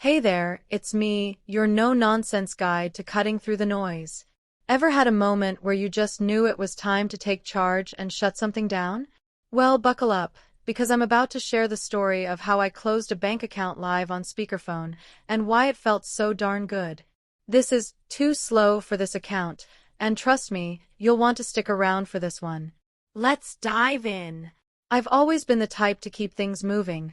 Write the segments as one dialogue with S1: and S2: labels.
S1: Hey there, it's me, your no-nonsense guide to cutting through the noise. Ever had a moment where you just knew it was time to take charge and shut something down? Well, buckle up, because I'm about to share the story of how I closed a bank account live on speakerphone and why it felt so darn good. This is too slow for this account, and trust me, you'll want to stick around for this one. Let's dive in. I've always been the type to keep things moving.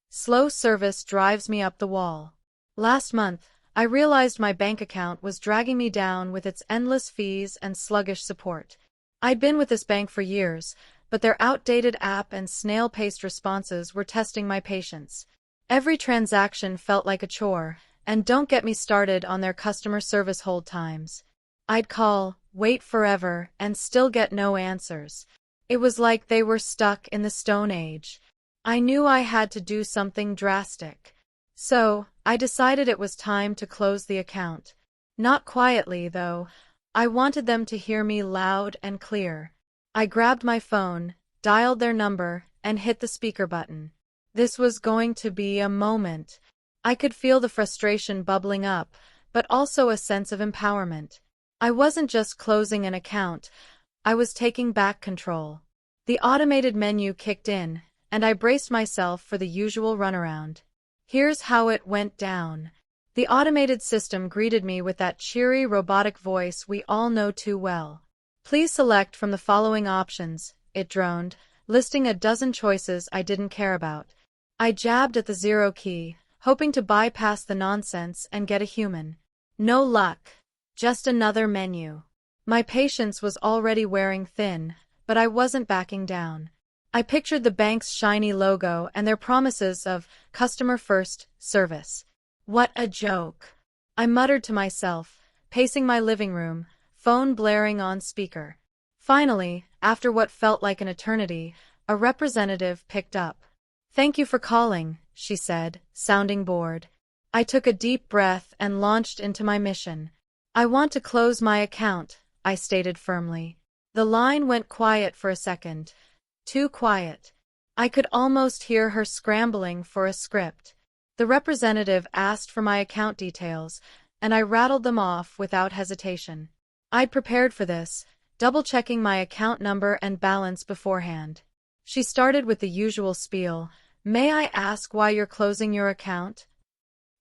S1: Slow service drives me up the wall. Last month, I realized my bank account was dragging me down with its endless fees and sluggish support. I'd been with this bank for years, but their outdated app and snail-paced responses were testing my patience. Every transaction felt like a chore, and don't get me started on their customer service hold times. I'd call, wait forever, and still get no answers. It was like they were stuck in the Stone Age. I knew I had to do something drastic. So, I decided it was time to close the account. Not quietly, though. I wanted them to hear me loud and clear. I grabbed my phone, dialed their number, and hit the speaker button. This was going to be a moment. I could feel the frustration bubbling up, but also a sense of empowerment. I wasn't just closing an account, I was taking back control. The automated menu kicked in, and I braced myself for the usual runaround. Here's how it went down. The automated system greeted me with that cheery robotic voice we all know too well. Please select from the following options, it droned, listing a dozen choices I didn't care about. I jabbed at the zero key, hoping to bypass the nonsense and get a human. No luck. Just another menu. My patience was already wearing thin, but I wasn't backing down. I pictured the bank's shiny logo and their promises of customer-first service. What a joke. I muttered to myself, pacing my living room, phone blaring on speaker. Finally, after what felt like an eternity, a representative picked up. "Thank you for calling," she said, sounding bored. I took a deep breath and launched into my mission. "I want to close my account," I stated firmly. The line went quiet for a second. Too quiet. I could almost hear her scrambling for a script. The representative asked for my account details, and I rattled them off without hesitation. I'd prepared for this, double-checking my account number and balance beforehand. She started with the usual spiel. "May I ask why you're closing your account?"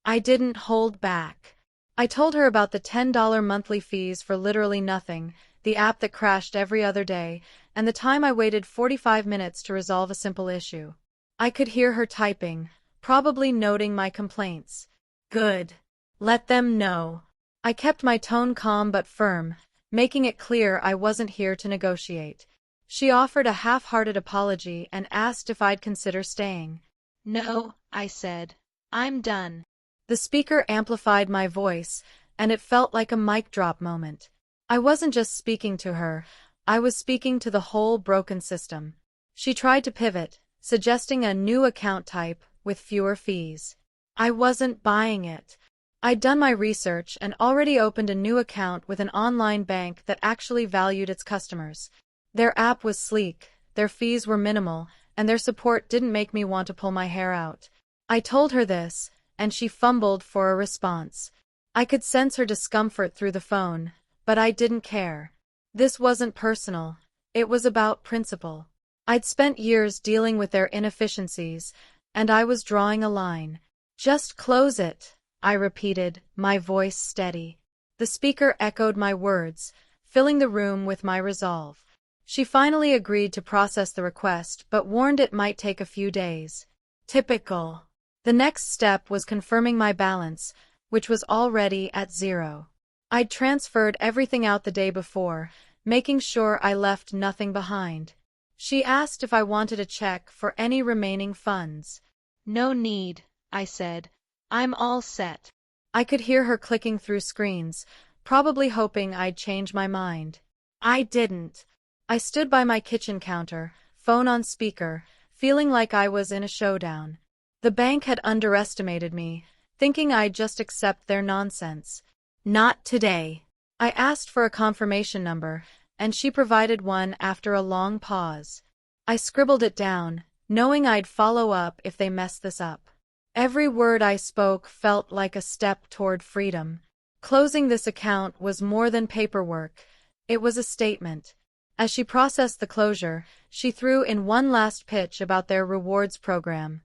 S1: I didn't hold back. I told her about the $10 monthly fees for literally nothing, the app that crashed every other day, and the time I waited 45 minutes to resolve a simple issue. I could hear her typing, probably noting my complaints. Good. Let them know. I kept my tone calm but firm, making it clear I wasn't here to negotiate. She offered a half-hearted apology and asked if I'd consider staying. "No," I said. "I'm done." The speaker amplified my voice, and it felt like a mic drop moment. I wasn't just speaking to her, I was speaking to the whole broken system. She tried to pivot, suggesting a new account type with fewer fees. I wasn't buying it. I'd done my research and already opened a new account with an online bank that actually valued its customers. Their app was sleek, their fees were minimal, and their support didn't make me want to pull my hair out. I told her this, and she fumbled for a response. I could sense her discomfort through the phone, but I didn't care. This wasn't personal. It was about principle. I'd spent years dealing with their inefficiencies, and I was drawing a line. "Just close it," I repeated, my voice steady. The speaker echoed my words, filling the room with my resolve. She finally agreed to process the request, but warned it might take a few days. Typical. The next step was confirming my balance, which was already at zero. I'd transferred everything out the day before, making sure I left nothing behind. She asked if I wanted a check for any remaining funds. "No need," I said. "I'm all set." I could hear her clicking through screens, probably hoping I'd change my mind. I didn't. I stood by my kitchen counter, phone on speaker, feeling like I was in a showdown. The bank had underestimated me, thinking I'd just accept their nonsense. Not today. I asked for a confirmation number, and she provided one after a long pause. I scribbled it down, knowing I'd follow up if they messed this up. Every word I spoke felt like a step toward freedom. Closing this account was more than paperwork. It was a statement. As she processed the closure, she threw in one last pitch about their rewards program.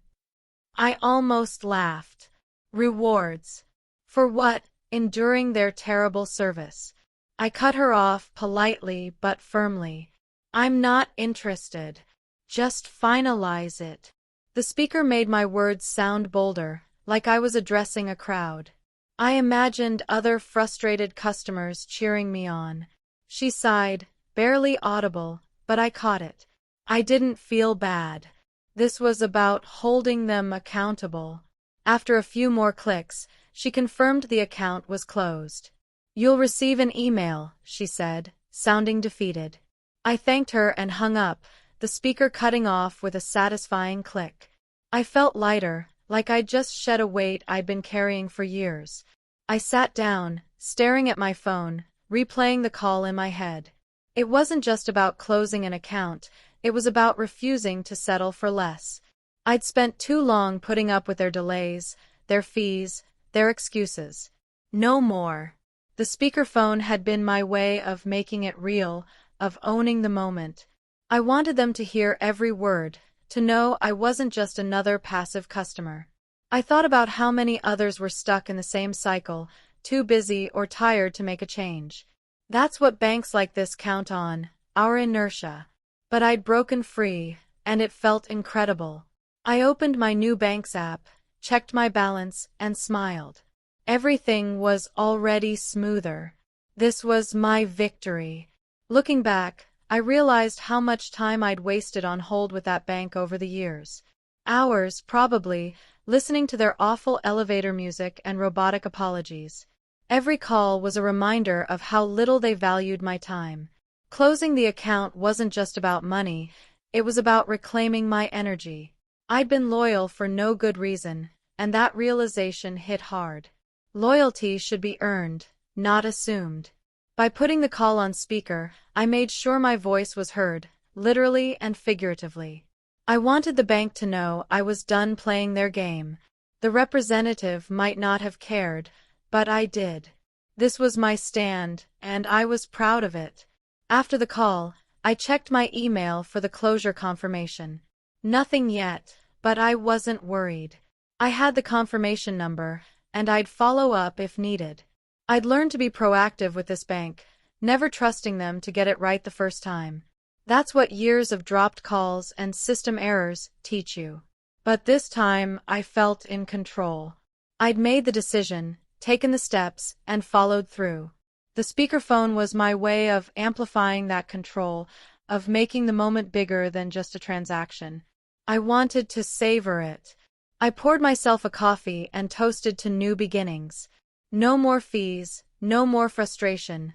S1: I almost laughed. Rewards. For what? Enduring their terrible service. I cut her off politely but firmly. I'm not interested. Just finalize it. The speaker made my words sound bolder, like I was addressing a crowd. I imagined other frustrated customers cheering me on. She sighed, barely audible, but I caught it. I didn't feel bad. This was about holding them accountable. After a few more clicks, she confirmed the account was closed. You'll receive an email, she said, sounding defeated. I thanked her and hung up, the speaker cutting off with a satisfying click. I felt lighter, like I'd just shed a weight I'd been carrying for years. I sat down, staring at my phone, replaying the call in my head. It wasn't just about closing an account, it was about refusing to settle for less. I'd spent too long putting up with their delays, their fees, their excuses. No more. The speakerphone had been my way of making it real, of owning the moment. I wanted them to hear every word, to know I wasn't just another passive customer. I thought about how many others were stuck in the same cycle, too busy or tired to make a change. That's what banks like this count on, our inertia. But I'd broken free, and it felt incredible. I opened my new bank's app, checked my balance, and smiled. Everything was already smoother. This was my victory. Looking back, I realized how much time I'd wasted on hold with that bank over the years. Hours, probably, listening to their awful elevator music and robotic apologies. Every call was a reminder of how little they valued my time. Closing the account wasn't just about money, it was about reclaiming my energy. I'd been loyal for no good reason, and that realization hit hard. Loyalty should be earned, not assumed. By putting the call on speaker, I made sure my voice was heard, literally and figuratively. I wanted the bank to know I was done playing their game. The representative might not have cared, but I did. This was my stand, and I was proud of it. After the call, I checked my email for the closure confirmation. Nothing yet, but I wasn't worried. I had the confirmation number, and I'd follow up if needed. I'd learned to be proactive with this bank, never trusting them to get it right the first time. That's what years of dropped calls and system errors teach you. But this time, I felt in control. I'd made the decision, taken the steps, and followed through. The speakerphone was my way of amplifying that control, of making the moment bigger than just a transaction. I wanted to savor it. I poured myself a coffee and toasted to new beginnings. No more fees, no more frustration,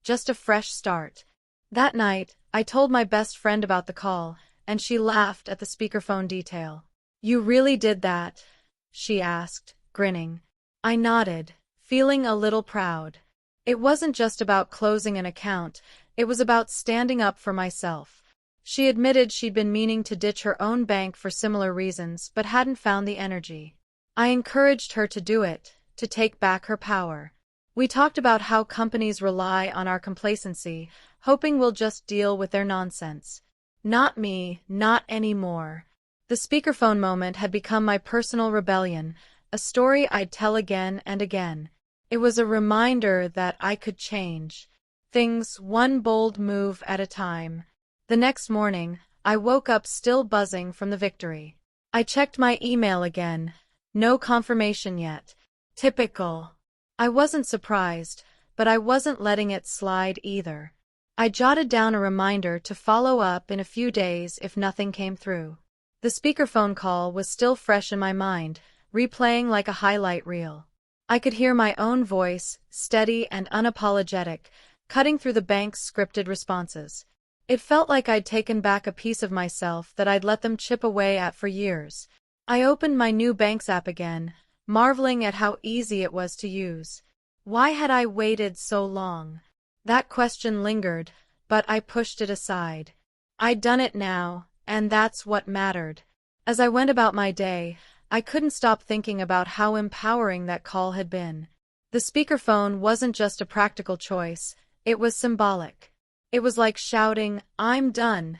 S1: just a fresh start. That night, I told my best friend about the call, and she laughed at the speakerphone detail. "You really did that?" she asked, grinning. I nodded, feeling a little proud. It wasn't just about closing an account, it was about standing up for myself. She admitted she'd been meaning to ditch her own bank for similar reasons but hadn't found the energy. I encouraged her to do it, to take back her power. We talked about how companies rely on our complacency, hoping we'll just deal with their nonsense. Not me, not anymore. The speakerphone moment had become my personal rebellion, a story I'd tell again and again. It was a reminder that I could change. Things one bold move at a time. The next morning, I woke up still buzzing from the victory. I checked my email again. No confirmation yet. Typical. I wasn't surprised, but I wasn't letting it slide either. I jotted down a reminder to follow up in a few days if nothing came through. The speakerphone call was still fresh in my mind, replaying like a highlight reel. I could hear my own voice, steady and unapologetic, cutting through the bank's scripted responses. It felt like I'd taken back a piece of myself that I'd let them chip away at for years. I opened my new bank's app again, marveling at how easy it was to use. Why had I waited so long? That question lingered, but I pushed it aside. I'd done it now, and that's what mattered. As I went about my day, I couldn't stop thinking about how empowering that call had been. The speakerphone wasn't just a practical choice, it was symbolic. It was like shouting, "I'm done,"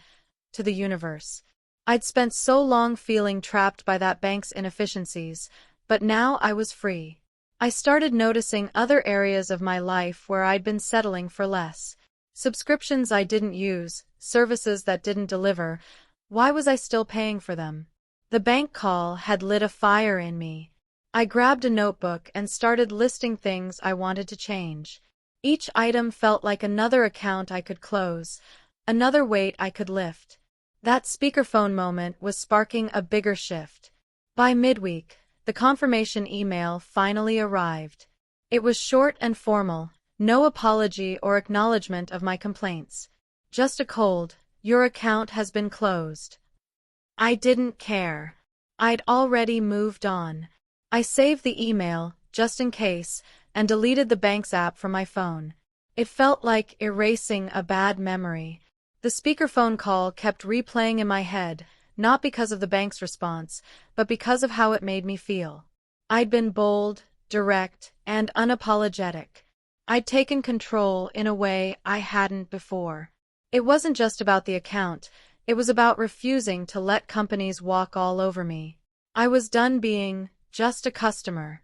S1: to the universe. I'd spent so long feeling trapped by that bank's inefficiencies, but now I was free. I started noticing other areas of my life where I'd been settling for less. Subscriptions I didn't use, services that didn't deliver. Why was I still paying for them? The bank call had lit a fire in me. I grabbed a notebook and started listing things I wanted to change. Each item felt like another account I could close, another weight I could lift. That speakerphone moment was sparking a bigger shift. By midweek, the confirmation email finally arrived. It was short and formal, no apology or acknowledgement of my complaints. Just a cold, "Your account has been closed." I didn't care. I'd already moved on. I saved the email, just in case, and deleted the bank's app from my phone. It felt like erasing a bad memory. The speakerphone call kept replaying in my head, not because of the bank's response, but because of how it made me feel. I'd been bold, direct, and unapologetic. I'd taken control in a way I hadn't before. It wasn't just about the account, it was about refusing to let companies walk all over me. I was done being just a customer.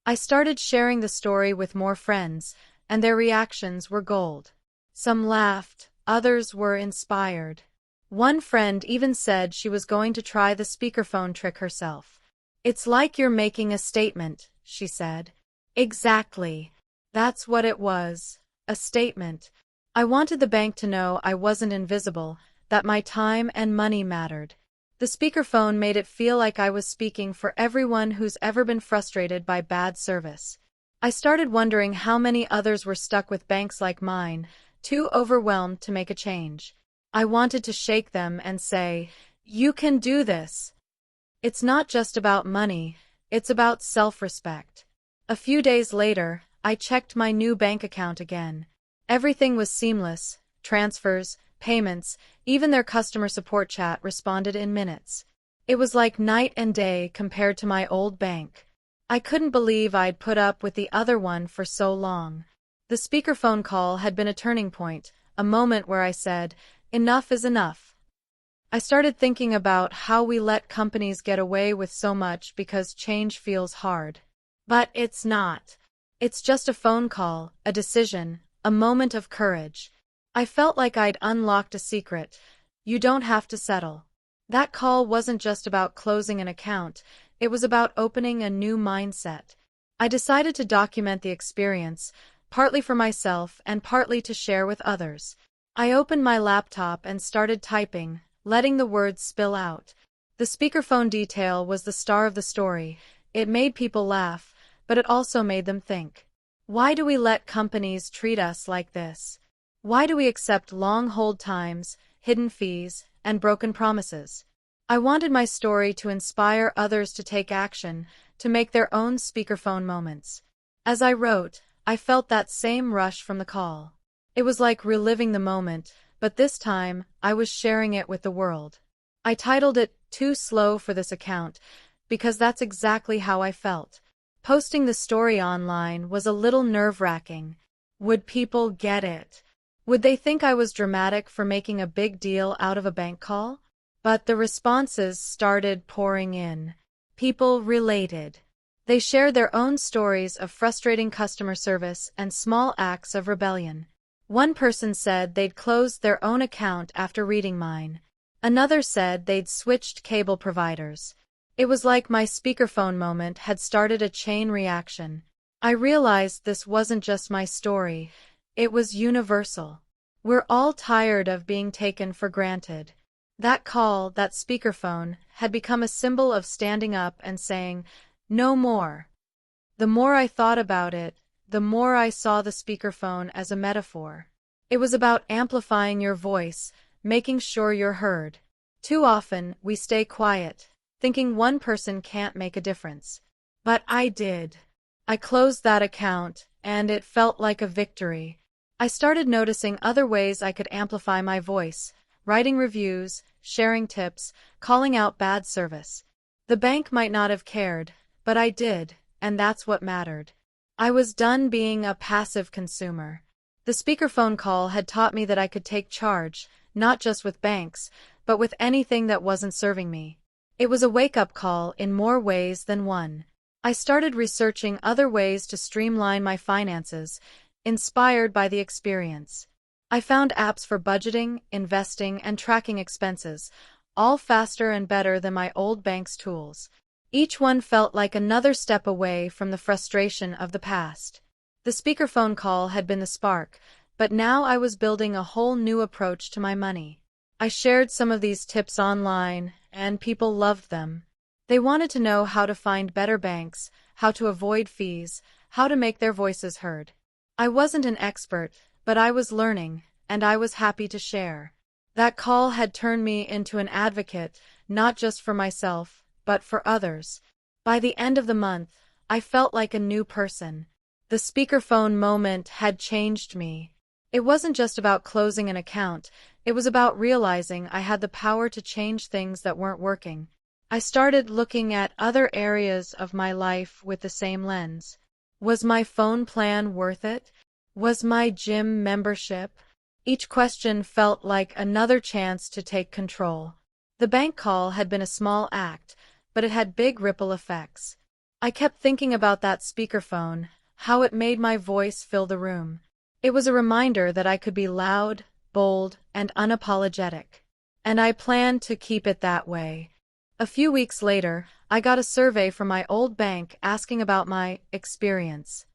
S1: I started sharing the story with more friends, and their reactions were gold. Some laughed, others were inspired. One friend even said she was going to try the speakerphone trick herself. "It's like you're making a statement," she said. Exactly. That's what it was. A statement. I wanted the bank to know I wasn't invisible, that my time and money mattered. The speakerphone made it feel like I was speaking for everyone who's ever been frustrated by bad service. I started wondering how many others were stuck with banks like mine, too overwhelmed to make a change. I wanted to shake them and say, "You can do this." It's not just about money, it's about self-respect. A few days later, I checked my new bank account again. Everything was seamless, transfers, payments, even their customer support chat responded in minutes. It was like night and day compared to my old bank. I couldn't believe I'd put up with the other one for so long. The speakerphone call had been a turning point, a moment where I said, "Enough is enough." I started thinking about how we let companies get away with so much because change feels hard. But it's not. It's just a phone call, a decision, a moment of courage. I felt like I'd unlocked a secret. You don't have to settle. That call wasn't just about closing an account, it was about opening a new mindset. I decided to document the experience, partly for myself and partly to share with others. I opened my laptop and started typing, letting the words spill out. The speakerphone detail was the star of the story. It made people laugh, but it also made them think. Why do we let companies treat us like this? Why do we accept long hold times, hidden fees, and broken promises? I wanted my story to inspire others to take action, to make their own speakerphone moments. As I wrote, I felt that same rush from the call. It was like reliving the moment, but this time, I was sharing it with the world. I titled it, "Too Slow for This Account," because that's exactly how I felt. Posting the story online was a little nerve-wracking. Would people get it? Would they think I was dramatic for making a big deal out of a bank call? But the responses started pouring in. People related. They shared their own stories of frustrating customer service and small acts of rebellion. One person said they'd closed their own account after reading mine. Another said they'd switched cable providers. It was like my speakerphone moment had started a chain reaction. I realized this wasn't just my story, it was universal. We're all tired of being taken for granted. That call, that speakerphone, had become a symbol of standing up and saying, "No more." The more I thought about it, the more I saw the speakerphone as a metaphor. It was about amplifying your voice, making sure you're heard. Too often, we stay quiet, thinking one person can't make a difference. But I did. I closed that account, and it felt like a victory. I started noticing other ways I could amplify my voice, writing reviews, sharing tips, calling out bad service. The The bank might not have cared, but I did, and that's what mattered. I was done being a passive consumer. The speakerphone call had taught me that I could take charge, not just with banks, but with anything that wasn't serving me. It was a wake-up call in more ways than one. I started researching other ways to streamline my finances, inspired by the experience. I found apps for budgeting, investing, and tracking expenses, all faster and better than my old bank's tools. Each one felt like another step away from the frustration of the past. The speakerphone call had been the spark, but now I was building a whole new approach to my money. I shared some of these tips online, and people loved them. They wanted to know how to find better banks, how to avoid fees, how to make their voices heard. I wasn't an expert, but I was learning, and I was happy to share. That call had turned me into an advocate, not just for myself, but for others. By the end of the month, I felt like a new person. The speakerphone moment had changed me. It wasn't just about closing an account, it was about realizing I had the power to change things that weren't working. I started looking at other areas of my life with the same lens. Was my phone plan worth it? Was my gym membership? Each question felt like another chance to take control. The bank call had been a small act, but it had big ripple effects. I kept thinking about that speakerphone, how it made my voice fill the room. It was a reminder that I could be loud, bold, and unapologetic. And I planned to keep it that way. A few weeks later, I got a survey from my old bank asking about my experience.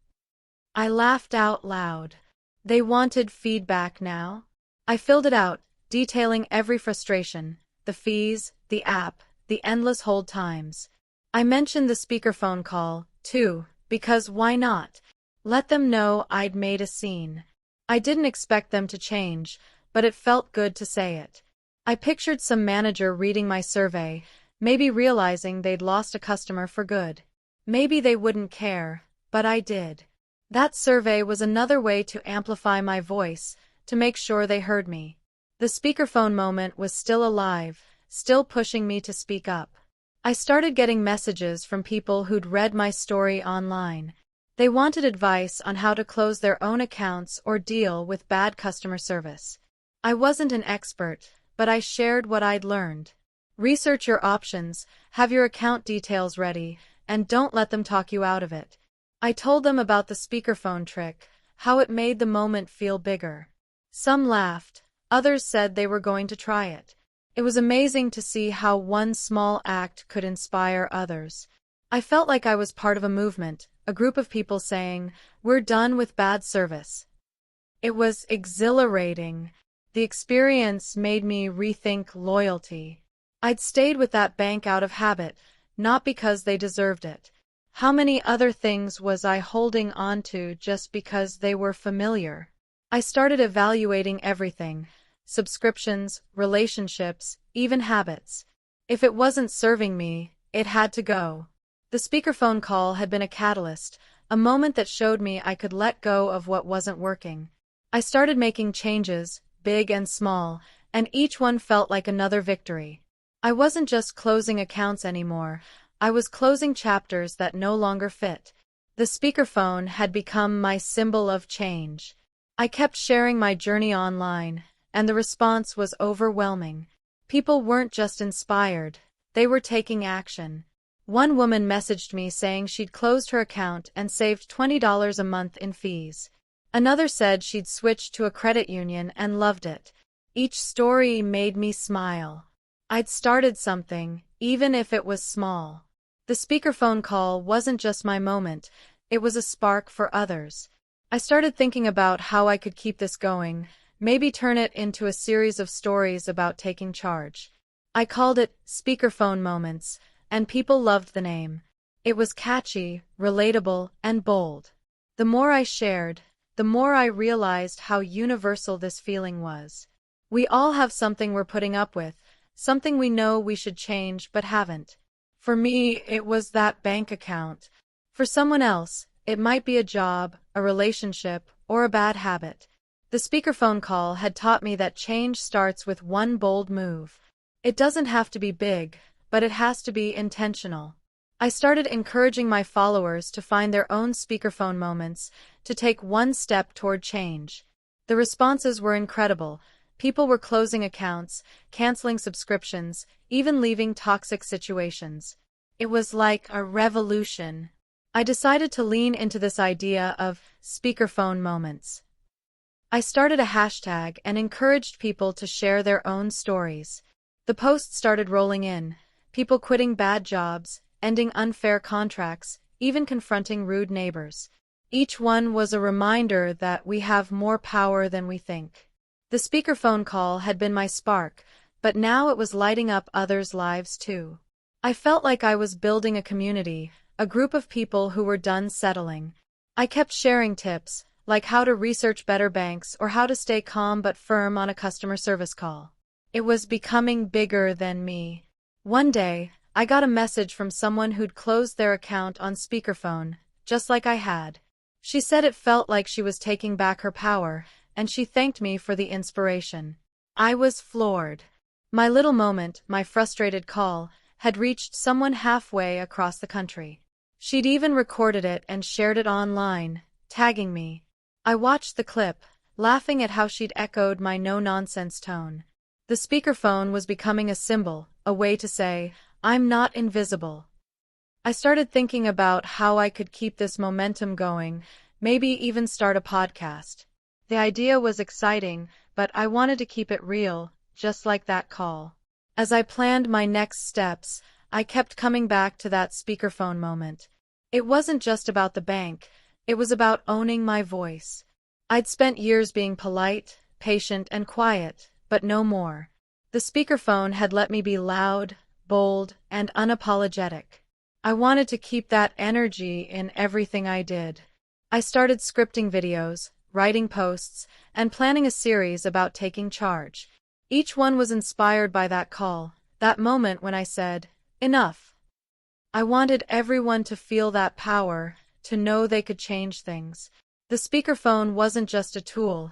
S1: I laughed out loud. They wanted feedback now? I filled it out, detailing every frustration, the fees, the app, the endless hold times. I mentioned the speakerphone call, too, because why not? Let them know I'd made a scene. I didn't expect them to change, but it felt good to say it. I pictured some manager reading my survey, maybe realizing they'd lost a customer for good. Maybe they wouldn't care, but I did. That survey was another way to amplify my voice, to make sure they heard me. The speakerphone moment was still alive, still pushing me to speak up. I started getting messages from people who'd read my story online. They wanted advice on how to close their own accounts or deal with bad customer service. I wasn't an expert, but I shared what I'd learned. Research your options, have your account details ready, and don't let them talk you out of it. I told them about the speakerphone trick, how it made the moment feel bigger. Some laughed, others said they were going to try it. It was amazing to see how one small act could inspire others. I felt like I was part of a movement, a group of people saying, "We're done with bad service." It was exhilarating. The experience made me rethink loyalty. I'd stayed with that bank out of habit, not because they deserved it. How many other things was I holding on to just because they were familiar? I started evaluating everything: subscriptions, relationships, even habits. If it wasn't serving me, it had to go. The speakerphone call had been a catalyst, a moment that showed me I could let go of what wasn't working. I started making changes, big and small, and each one felt like another victory. I wasn't just closing accounts anymore, I was closing chapters that no longer fit. The speakerphone had become my symbol of change. I kept sharing my journey online, and the response was overwhelming. People weren't just inspired, they were taking action. One woman messaged me saying she'd closed her account and saved $20 a month in fees. Another said she'd switched to a credit union and loved it. Each story made me smile. I'd started something, even if it was small. The speakerphone call wasn't just my moment, it was a spark for others. I started thinking about how I could keep this going, maybe turn it into a series of stories about taking charge. I called it Speakerphone Moments, and people loved the name. It was catchy, relatable, and bold. The more I shared, the more I realized how universal this feeling was. We all have something we're putting up with, something we know we should change but haven't. For me, it was that bank account. For someone else, it might be a job, a relationship, or a bad habit. The speakerphone call had taught me that change starts with one bold move. It doesn't have to be big, but it has to be intentional. I started encouraging my followers to find their own speakerphone moments, to take one step toward change. The responses were incredible. People were closing accounts, canceling subscriptions, even leaving toxic situations. It was like a revolution. I decided to lean into this idea of speakerphone moments. I started a hashtag and encouraged people to share their own stories. The posts started rolling in, people quitting bad jobs, ending unfair contracts, even confronting rude neighbors. Each one was a reminder that we have more power than we think. The speakerphone call had been my spark, but now it was lighting up others' lives too. I felt like I was building a community, a group of people who were done settling. I kept sharing tips, like how to research better banks or how to stay calm but firm on a customer service call. It was becoming bigger than me. One day, I got a message from someone who'd closed their account on speakerphone, just like I had. She said it felt like she was taking back her power, and she thanked me for the inspiration. I was floored. My little moment, my frustrated call, had reached someone halfway across the country. She'd even recorded it and shared it online, tagging me. I watched the clip, laughing at how she'd echoed my no-nonsense tone. The speakerphone was becoming a symbol, a way to say, I'm not invisible. I started thinking about how I could keep this momentum going, maybe even start a podcast. The idea was exciting, but I wanted to keep it real, just like that call. As I planned my next steps, I kept coming back to that speakerphone moment. It wasn't just about the bank, it was about owning my voice. I'd spent years being polite, patient, and quiet, but no more. The speakerphone had let me be loud, bold, and unapologetic. I wanted to keep that energy in everything I did. I started scripting videos, writing posts, and planning a series about taking charge. Each one was inspired by that call, that moment when I said, enough. I wanted everyone to feel that power, to know they could change things. The speakerphone wasn't just a tool,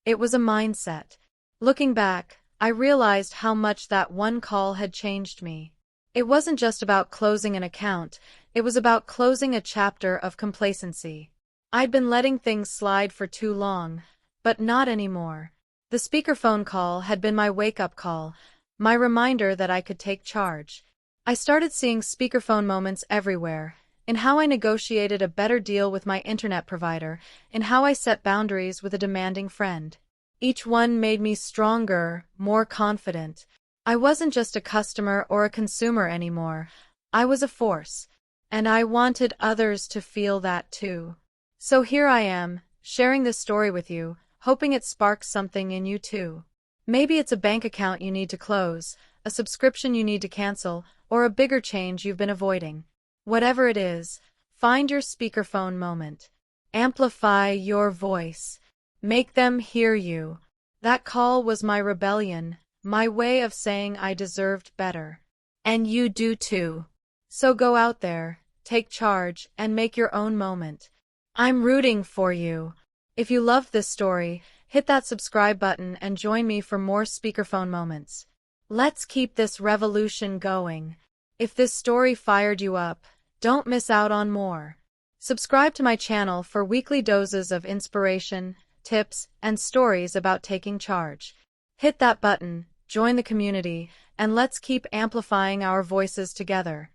S1: it was a mindset. Looking back, I realized how much that one call had changed me. It wasn't just about closing an account, it was about closing a chapter of complacency. I'd been letting things slide for too long, but not anymore. The speakerphone call had been my wake-up call, my reminder that I could take charge. I started seeing speakerphone moments everywhere, in how I negotiated a better deal with my internet provider, in how I set boundaries with a demanding friend. Each one made me stronger, more confident. I wasn't just a customer or a consumer anymore. I was a force, and I wanted others to feel that too. So here I am, sharing this story with you, hoping it sparks something in you too. Maybe it's a bank account you need to close, a subscription you need to cancel, or a bigger change you've been avoiding. Whatever it is, find your speakerphone moment. Amplify your voice. Make them hear you. That call was my rebellion, my way of saying I deserved better. And you do too. So go out there, take charge, and make your own moment. I'm rooting for you. If you loved this story, hit that subscribe button and join me for more speakerphone moments. Let's keep this revolution going. If this story fired you up, don't miss out on more. Subscribe to my channel for weekly doses of inspiration, tips, and stories about taking charge. Hit that button, join the community, and let's keep amplifying our voices together.